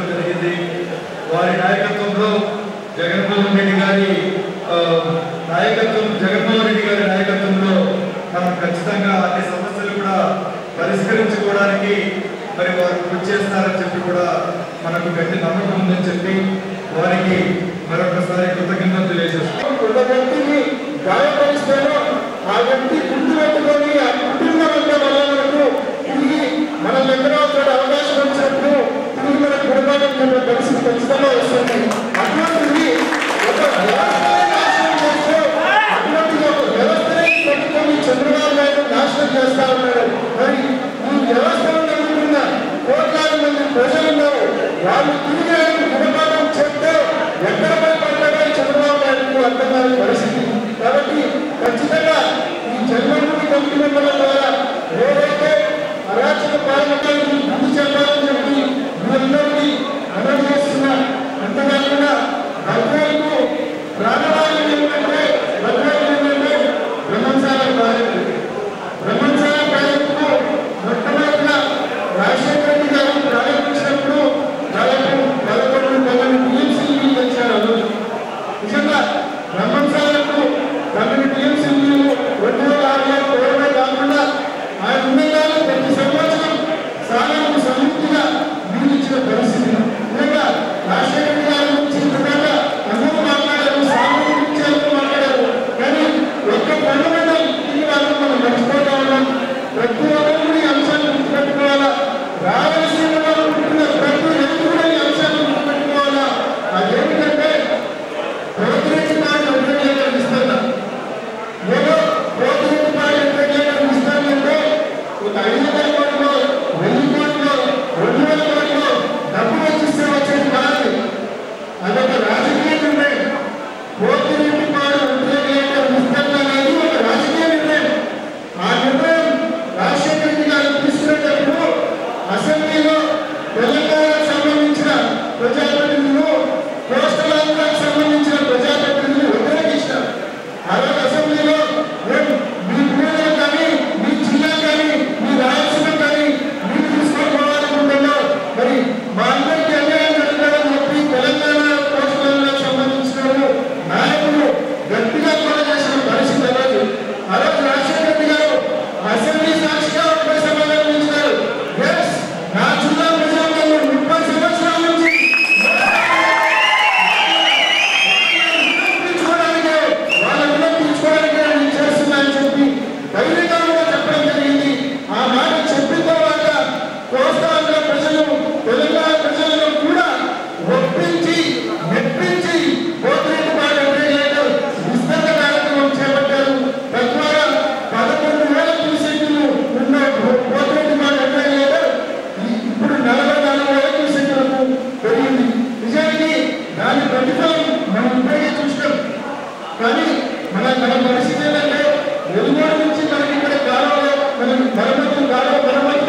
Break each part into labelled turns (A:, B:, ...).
A: జరిగింది. వారి నాయకత్వంలో జగన్మోహన్ రెడ్డి గారి నాయకత్వంలో మనం ఖచ్చితంగా అన్ని సమస్యలు కూడా పరిష్కరించుకోవడానికి మరి వారు కృషి చేస్తారని చెప్పి కూడా మనకు గట్టి నమ్మకం ఉందని చెప్పి వారికి మరొకసారి కృతజ్ఞతలు తెలియజేస్తాం.
B: గాయపరిస్తారో ఆ వ్యక్తి గుర్తు పెట్టుకొని ఆ కుటుంబం అంతా వరకు తిరిగి మనం ఎక్కడో చోట అవకాశం వచ్చినప్పుడు తిరిగి మన కుటుంబానికి పరిస్థితి ఖచ్చితంగా వస్తుంది. అటువంటిది ఒక వ్యవస్థనే నాశనం చేస్తూ అటువంటి ఒక వ్యవస్థనే పెట్టుకొని చంద్రబాబు నాయుడు నాశనం చేస్తా ఉన్నాడు. మరి ఈ వ్యవస్థను నమ్ముకున్న కోట్లాది మంది ప్రజలున్నారు. వాళ్ళు తిరిగి గుణపాఠం చెప్తే ఎక్కడ పడ్డారో చంద్రబాబు నాయుడు అర్థం కాని పరిస్థితి. కాబట్టి ఖచ్చితంగా ఈ జన్మభూమి కమిటీ మెంబర్ల ద్వారా ఏదైతే అరాచక పాలనకి ముందు చెప్పాలని చెప్పి మీరందరికీ అమలు చేస్తున్నా. అంతేకాకుండా భద్రాలకు ప్రాణవాయువు ఏంటంటే బ్రహ్మంశాల ప్రాజెక్టు మొట్టమొదటిగా రాజశేఖర రెడ్డి గారు ప్రారంభించినప్పుడు దాదాపు 11 టీఎంసీలు తెచ్చారు. నిజంగా బ్రహ్మంశాలకు 12 టీఎంసీలు 2006 కోరమే కాకుండా ఆయన ఉండగానే ప్రతి సంవత్సరం సాగరకు సమృద్ధిగా నీళ్ళు ఇచ్చిన పరిస్థితి. నిజంగా రాజశేఖర రెడ్డి గారి గురించి ఇంతగా అందరూ మాట్లాడారు, సాగు గురించి అందరూ మాట్లాడారు. కానీ ఒక్క పండుగ ఈ వాళ్ళు మనం మర్చిపోతా ఉన్నాం. ప్రతి ఒక్కరు ఈ అంశాన్ని గుర్తుపెట్టుకోవాలా. రాయలసీమలో ఉంటున్న ప్రతి వ్యక్తి కూడా ఈ అంశాన్ని గుర్తుపెట్టుకోవాలా. అదేంటంటే పోతిరెడ్డి పాడు ఎంతసేపు ఇస్తున్నా ఏదో పోతిరెడ్డి పాడు ఎంతసేపు ఇస్తానంటే ఒక 500 కోట్లు 1000 కోట్లు 2000 కోట్లు డబ్బు వచ్చిస్తే వచ్చేది కాదు. అదొక రాజకీయ నిర్ణయం. పోతిరెడ్డి పాడు ఎంతసేపు ఇస్తాననేది ఒక రాజకీయ నిర్ణయం. ఆ నిర్ణయం రాజశేఖర రెడ్డి గారు తీసుకునేటప్పుడు అసెంబ్లీలో తెలంగాణకు సంబంధించిన ప్రజాప్రతినిధులు కోస్టల్ ఆంధ్రాకు సంబంధించిన ప్రజాప్రతినిధులు వ్యతిరేకించారు. అలాగే అసెంబ్లీలో మీ పిల్లలు కానీ మీ జిల్లా కానీ మీ రాయలసీమ కానీ మీరు తీసుకోవాలనుకుంటున్నా మరి మా అందరికీ అన్యాయం జరుగుతుందని చెప్పి తెలంగాణ కోస్టల్ ఆంధ్రాకు సంబంధించిన నాయకులు గట్టిగా కూడా చేసిన పరిస్థితి రోజు. ఆ రోజు రాజశేఖర రెడ్డి గారు అసెంబ్లీ సాక్షిగా ఒక సమాధానం ఇచ్చినారు. ఎస్, నా జిల్లా ప్రజలందరూ 30 సంవత్సరాల నుంచి వాళ్ళ రుణం తీర్చుకోవడానికి నేను చేస్తున్నా అని చెప్పి ధైర్యంగా చెప్పడం జరిగింది. ఆ మాట చెప్పిన తర్వాత కోస్తాంధ్ర ప్రజలు తెలంగాణ ప్రజలను కూడా ఒప్పించి మెప్పించి పోతిరెడ్డి పాడు విస్తరణ కార్యక్రమం చేపట్టారు. తద్వారా 11,000 క్యూసెక్కులు ఉన్న పోతిరెడ్డి పాడు ఇప్పుడు 44,000 క్యూసెక్కులకు పెరిగింది. నిజానికి దాని ప్రతిఫలం మనం ఇప్పటికే చూసినాం. కానీ మన పరిస్థితి ఏంటంటే వెలుగోడు నుంచి మనకి ఇక్కడ కాలంలో మనకి మరమ్మతులు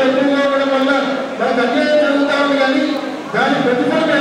B: ఎక్కువగా ఉండడం వల్ల మనకు అన్యాయం జరుగుతా ఉంది. కానీ దాని ప్రతిఫలం